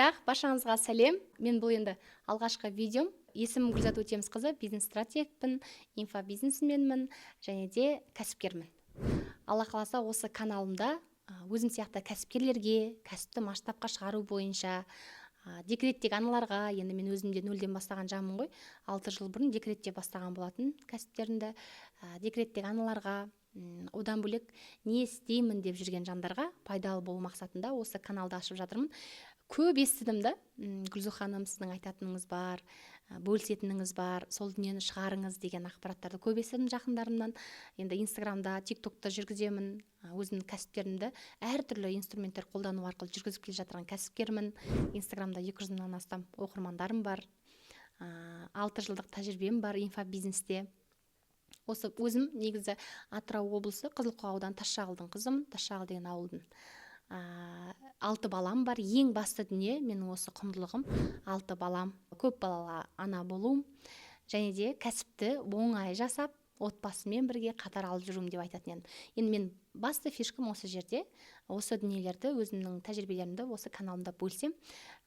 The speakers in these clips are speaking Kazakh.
Бірақ баршаңызға сәлем. Мен бұл енді алғашқы видеом. Есімім Гүлзат Өтемісқызы, бизнес-стратегпін, инфобизнесменмін және де кәсіпкермін. Алла қаласа осы каналымда өзім сияқты кәсіпкерлерге, кәсіпті масштабқа шығару бойынша, декреттегі аналарға, енді мен өзімде нөлден бастаған жанмын ғой, 6 жыл бұрын декретте бастаған болатын кәсіптерімді. Декреттегі аналарға, одан бөлек не істеймін деп жүрген жандарға пайдалы болу мақсатында осы каналды ашып жатырмын. Көп естідім да, Гүлзу ханым, сіздің айтатыныңыз бар, бөлісетініңіз бар, сол дүниені шығарыңыз деген ақпараттарды көп естідім жақындарымнан. Енді инстаграмда, тиктокта жүргіземін, өзімнің кәсіптерімді әртүрлі инструменттер қолдану арқылы жүргізіп келе жатырған кәсіпкермін. Инстаграмда 200 мыңнан астам оқырмандарым бар, 6 жылдық тәжірибем бар инфобизнесте. Осы өзім негізі Атырау облысы Қызылқоға ауданы Тасшағылдың қызымын. Тасшағыл деген ауылдың. 6 балам бар. Ең басты дүние менің осы құндылығым 6 балам, көп балалы ана болуым және де кәсіпті оңай жасап, отбасымен бірге қатар алып жүруім деп айтатын едім. Енді мен басты фишкам осы жерде, осы дүниелерді, өзімнің тәжірибелерімді осы каналымда бөлсем.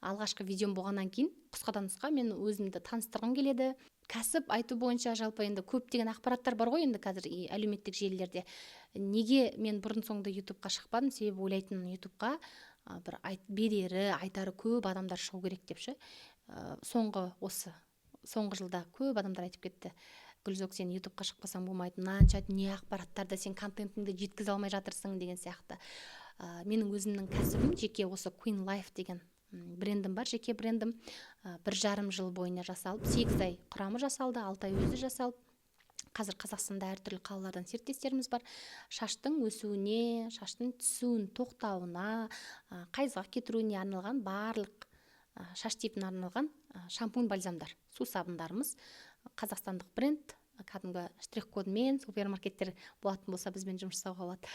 Алғашқы видеом болғаннан кейін қысқадан қысқа мен өзімді таныстырғым келеді. Кәсіп айту бойынша жалпы енді көптеген ақпараттар бар ғой енді қазір әлеуметтік желілерде. Неге мен бұрын соңды ютубқа шықпадым? Себебі ойлайтын ютубқа бір берері, айтары көп адамдар шығу керек депші. Соңғы жылда көп адамдар айтып кетті. Гүлзок, сен ютубқа шықпасаң болмайды, мынанша не ақпараттарды сен контентіңді жеткізе алмай жатырсың деген сияқты. Менің өзімнің кәсібім жеке осы Queen Life деген брендім бар, жеке брендім. 1,5 жыл бойына жасалып, 8 ай құрамы жасалды, 6 ай өзі жасалып. Қазір Қазақстанда әртүрлі қалалардан серіктестеріміз бар. Шаштың өсуіне, шаштың түсуін тоқтауына, қайызға кетіруіне арналған барлық шаш типіне арналған шампунь, бальзамдар, су сабындарымыз. Қазақстандық бренд, кәдімгі штрих-кодмен, супермаркеттер болатын болса бізбен жұмыс жасауға болады.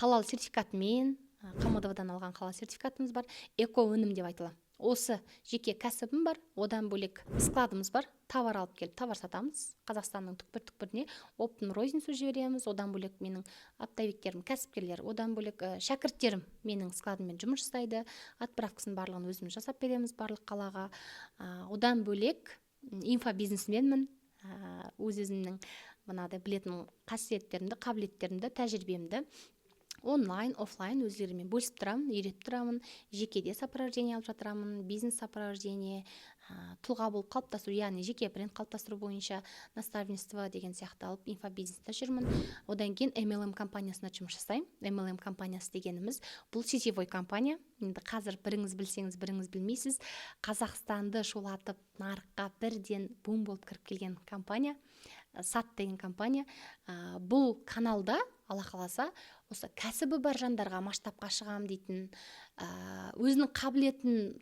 Халал сертификатымен, КМДВ-дан алған халал сертификатымыз бар. Эко өнім деп айтылады. Осы жеке кәсібім бар, одан бөлек складымыз бар, товар алып келіп, товар сатамыз. Қазақстанның түкпір-түкпіріне оптом розницу жібереміз. Одан бөлек менің оптовиктерім, кәсіпкерлер, одан бөлек шәкірттерім менің складыммен жұмыс жасайды. Отправкасын барлығын өзіміз жасап береміз барлық қалаға. Одан бөлек инфобизнесменмін. Өзімнің мынадай білетін қасиеттерімді, қабілеттерімді, тәжірибемді онлайн, офлайн өзлерімен бөлісіп тұрамын, үйретіп тұрамын. Жекеде сопровождение алып жатырамын, бизнес сопровождение, тұлға болып қалыптасу, яғни жеке бренд қалыптастыру бойынша наставничество деген сияқты алып инфобизнесте жүрмін. Одан кейін MLM компаниясына жұмыс жасаймын. MLM компаниясы дегеніміз бұл сетевой компания. Енді қазір біріңіз білсеңіз, біріңіз білмейсіз. Қазақстанды шулатып нарыққа бірден бум болып кіріп келген компания. Сат деген компания. Бұл каналда Алла қаласа осы кәсібі бар жандарға масштабқа шығам дейтін, өзінің қабілетін,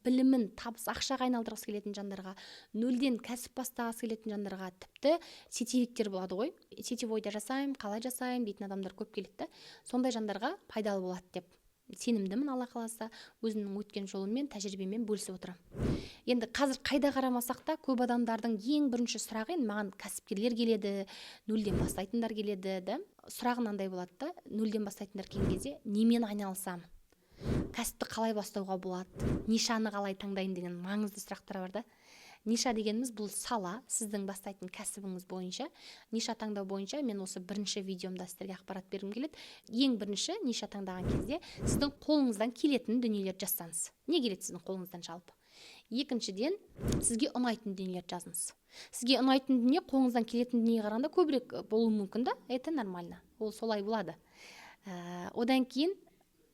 білімін, табыс, ақшаға айналдырғысы келетін жандарға, нөлден кәсіп бастағысы келетін жандарға, тіпті сетевиктер болады ғой. Сетевойда жасаймын, қалай жасаймын дейтін адамдар көп келеді. Сондай жандарға пайдалы болады деп сенімдімін. Алла қаласа өзімнің өткен жолыммен, тәжірибеммен бөлісіп отырамын. Енді қазір қайда қарамасақ та көп адамдардың ең бірінші сұрағы, маған кәсіпкерлер келеді, нөлден бастайтындар келеді, да? Сұрағы мынандай болады да, нөлден бастайтындар келген кезде немен айналысамын? Кәсіпті қалай бастауға болады? Нишаны қалай таңдайын деген маңызды сұрақтар бар да. Ниша дегеніміз бұл сала, сіздің бастайтын кәсібіңіз бойынша. Ниша таңдау бойынша мен осы бірінші видеомда сіздерге ақпарат бергім келеді. Ең бірінші ниша таңдаған кезде сіздің қолыңыздан келетін дүниелерді жазсаңыз. Не келеді сіздің қолыңыздан жалпы? Екіншіден, сізге ұнайтын дүниелерді жазыңыз. Сізге ұнайтын дүние қолыңыздан келетін дүниеге қарағанда көбірек болуы мүмкін да, это нормально. Ол солай болады. Одан кейін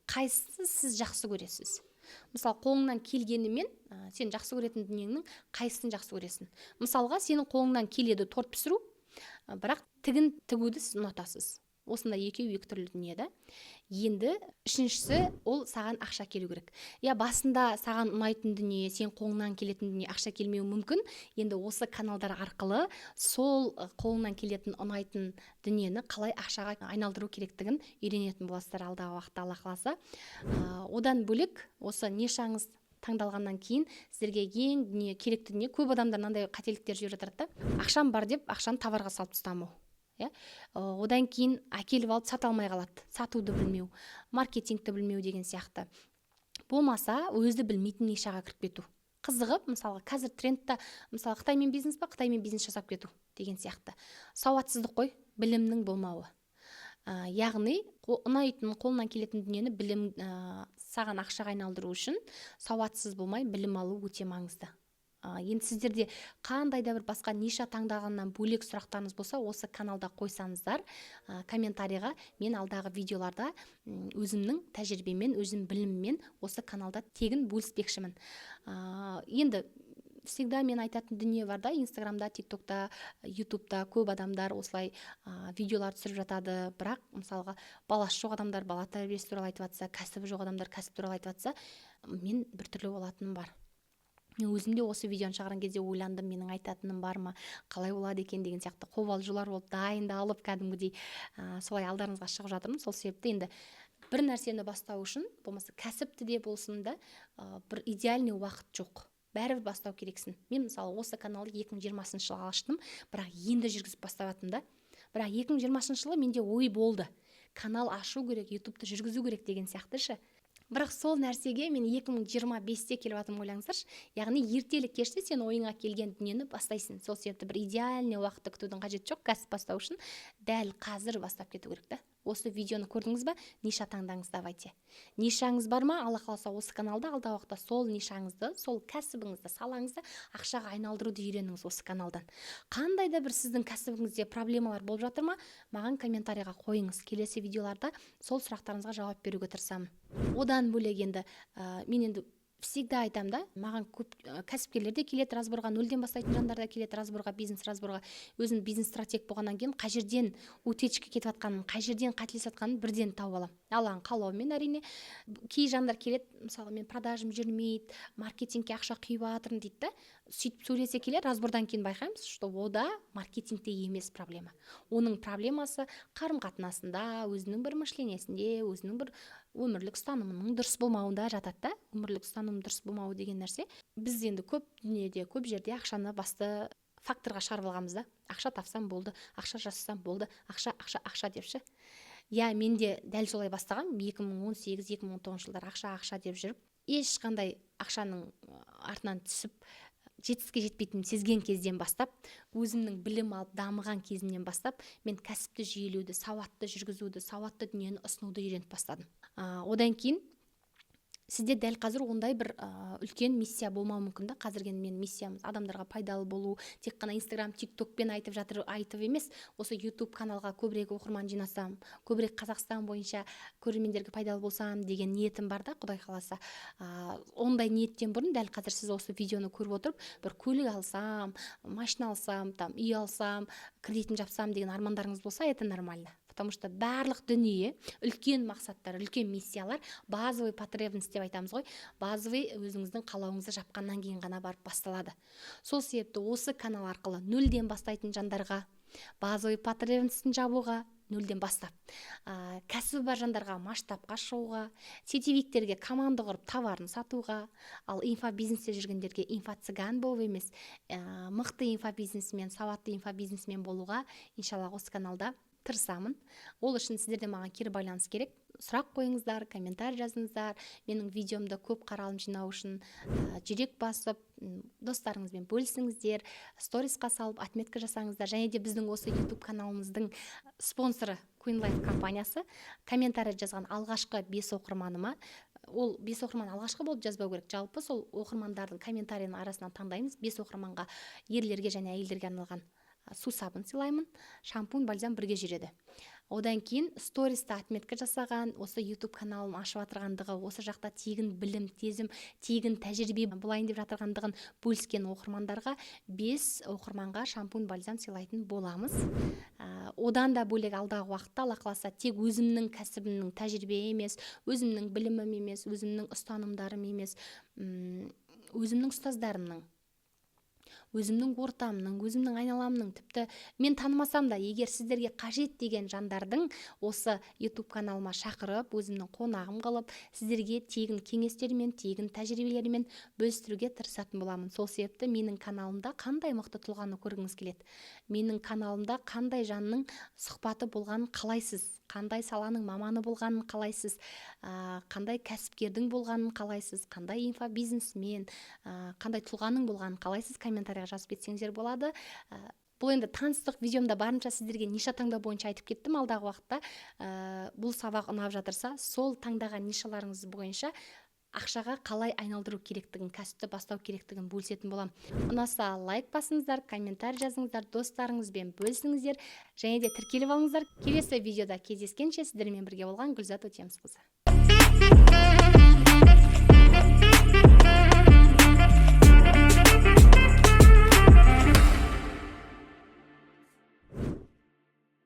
қайсысы сіз жақсы көресіз? Мысалы, қолыңнан келгенімен сен жақсы көретін дүниеңнің қайсысын жақсы көресің? Мысалға, сенің қолыңнан келеді торт пісіру, бірақ тігін тігуді сіз ұнатасыз. Осында екі түрлі дүниеде. Енді үшіншісі, ол саған ақша келу керек. Басында саған ұнайтын дүние, сен қолыңнан келетін дүние ақша келмеуі мүмкін. Енді осы каналдар арқылы сол қолыңнан келетін ұнайтын дүниені қалай ақшаға айналдыру керектігін үйренетін боласыздар алдағы уақытта, Алла қаласа. Одан бөлек осы нишаңыз таңдалғаннан кейін сіздерге ең керекті дүние, көп адамдар мынандай қателіктер жүріп жатады да, ақшам бар деп ақшаны товарға салып тастамау. Одан кейін әкеліп алып сата алмай қалады, сатуды білмеу, маркетингті білмеу деген сияқты. болмаса өзі білмейтін нишаға кіріп кету, қызығып, мысалға қазір трендта мысалы Қытаймен бизнес па, Қытаймен бизнес жасап кету деген сияқты. Сауатсыздық қой, білімнің болмауы. Яғни ұнайтын, қолынан келетін дүниені білім саған ақшаға айналдыру үшін сауатсыз болмай білім алу өте маңызды. Енді сіздерде қандай да бір басқа ниша таңдағаннан бөлек сұрақтарыңыз болса, осы каналда қойсаңыздар комментарийға, мен алдағы видеоларда өзімнің тәжірибемен, өзім біліммен осы каналда тегін бөліспекшімін. Енді всегда мен айтатын дүние бар да, инстаграмда, тиктокта, ютубта көп адамдар осылай видеолар түсіріп жатады, бірақ мысалға баласы жоқ адамдар бала тәрбиесі туралы айтып жатса, кәсібі жоқ адамдар кәсіп туралы айтып жатса, мен біртүрлі болатыным бар. Мен өзім де осы видеоны шығарған кезде ойландым, менің айтатыным бар ма, қалай болады екен деген сияқты қобалжулар болып дайындалып кәдімгідей солай алдарыңызға шығып жатырмын. Сол себепті енді бір нәрсені бастау үшін, болмаса кәсіпті де болсын да, бір идеальный уақыт жоқ. Бәрібір бастау керексің. Мен мысалы осы каналды 2020 жылы аштым, бірақ енді жүргізіп баставатым да. Бірақ 2020 жылы менде ой болды. Канал ашу керек, ютубты жүргізу керек деген сияқты ше. Бірақ сол нәрсеге мен 2025-те келіп жатырмын, ойлаңыздаршы. Яғни ертелі кеште сен ойыңа келген дүниені бастайсың. Сол себепті бір идеальный уақытты күтудің қажеті жоқ. Кәсіп бастау үшін дәл қазір бастап кету керек та. Осы видеоны көрдіңіз ба? Ниша таңдаңыз, давайте. Нишаңыз бар ма? Алла қаласа осы каналда алдағы уақытта сол нишаңызды, сол кәсібіңізді, салаңызды ақшаға айналдыруды үйреніңіз осы каналдан. Қандай да бір сіздің кәсібіңізде проблемалар болып жатыр ма? Маған комментарийға қойыңыз. Келесі видеоларда сол сұрақтарыңызға жауап беруге тырысамын. Одан бөлек енді мен енді всегда айтам да, маған көп кәсіпкерлер де келеді разборға, нөлден бастайтын жандар да келеді разборға, бизнес разборға. Өзім бизнес стратег болғаннан кейін қай жерден утечка кетіп жатқанын, қай жерден қателесіп жатқанын бірден тауып аламын. Алланың қалауымен әрине. Кей жандар келеді, мысалы мен продажым жүрмейді, маркетингке ақша құйып жатырмын дейді да. Сөйтіп сөйлесе келе разбордан кейін байқаймыз, что ода маркетингте емес проблема. Оның проблемасы қарым-қатынасында, өзінің бір мышлениясінде, өзінің бір өмірлік ұстанымының дұрыс болмауында жатады да. Өмірлік ұстаным дұрыс болмауы деген нәрсе. Біз енді көп дүниеде, көп жерде ақшаны басты факторға шығарып алғанбыз да. Ақша тапсам болды, ақша жасасам болды, ақша депші. Мен де дәл солай бастаған, 2018-2019 жылдар ақша деп жүріп, ешқандай ақшаның артынан түсіп жетістікке жетпейтінін сезген кезден бастап, өзімнің білім алып дамыған кезімнен бастап, мен кәсіпті жүйелеуді, сауатты жүргізуді, сауатты дүниені ұсынуды үйреніп бастадым. Одан кейін сізде дәл қазір ондай бір үлкен миссия болмауы мүмкін да. Қазіргі мен миссиямыз адамдарға пайдалы болу, тек қана Инстаграм, тиктокпен айтып емес, осы ютуб каналға көбірек оқырман жинасам, көбірек Қазақстан бойынша көрермендерге пайдалы болсам деген ниетім бар да, Құдай қаласа. Ондай ниеттен бұрын дәл қазір сіз осы видеоны көріп отырып, бір көлік алсам, машина алсам, үй алсам, кредитін жапсам деген армандарыңыз болса, это нормально. Потому что барлық дүние, үлкен мақсаттар, үлкен миссиялар, базовый потребность деп айтамыз ғой, базовый өзіңіздің қалауыңызды жапқаннан кейін ғана барып басталады. Сол себепті осы канал арқылы нөлден бастайтын жандарға, базовый потребностьін жабуға, нөлден бастап, кәсібі бар жандарға масштабқа шығуға, сетевиктерге команда құрып товарын сатуға, ал инфобизнесте жүргендерге инфо-цыган болып емес, мықты инфобизнесмен, сауатты инфобизнесмен болуға, иншалла осы каналда тырысамын. Ол үшін сіздерде маған кері байланыс керек. Сұрақ қойыңыздар, комментарий жазыңыздар. Менің видеомды көп қаралым жинау үшін жүрек басып, достарыңызбен бөлісіңіздер, сторисқа салып, отметка жасаңыздар. Және де біздің осы YouTube каналымыздың спонсоры Queen Life компаниясы комментарий жазған алғашқы 5 оқырманыма, ол 5 оқырман алғашқы болып жазбау керек. Жалпы сол оқырмандардың комментарийінің арасынан таңдаймыз. 5 оқырманға, ерлерге және әйелдерге арналған су сабын сыйлаймын, шампунь, бальзам бірге жүреді. Одан кейін сториста отметка жасаған, осы YouTube каналын ашып жатырғандығы, осы жақта тегін білім, тегін тәжірибе болайын деп жатырғандығын бөліскен оқырмандарға 5 оқырманға шампунь, бальзам сыйлайтын боламыз. Одан да бөлек алдағы уақытта Алла қаласа тек өзімнің кәсібімнің тәжірибе емес, өзімнің білімім емес, өзімнің ұстанымдарым емес, өзімнің ұстаздарымның, өзімнің ортамның, өзімнің айналамның, тіпті мен танымасам да, егер сіздерге қажет деген жандардың осы YouTube каналыма шақырып, өзімнің қонағым қылып, сіздерге тегін кеңестермен, тегін тәжірибелермен бөлістіруге тырысатын боламын. Сол себепті менің каналымда қандай мықты тұлғаны көргіңіз келеді? Менің каналымда қандай жанның сұхбаты болғанын қалайсыз? Қандай саланың маманы болғанын қалайсыз? Қандай кәсіпкердің болғанын қалайсыз? Қандай инфобизнесмен, қандай тұлғаның болғанын қалайсыз? Комментарийға жазып кетсеңіздер болады. Бұл енді таныстық видеомда барынша сіздерге ниша таңдау бойынша айтып кеттім. Алдағы уақытта бұл сабақ ұнап жатырса, сол таңдаған нишаларыңыз бойынша ақшаға қалай айналдыру керектігін, кәсіпті бастау керектігін бөлісетін болам. Ұнаса лайк басыңыздар, комментарий жазыңыздар, достарыңызбен бөлісіңіздер, және де тіркеліп алыңыздар. Келесі видеода кездескенше сіздермен бірге болған Гүлзат Өтемісқызы.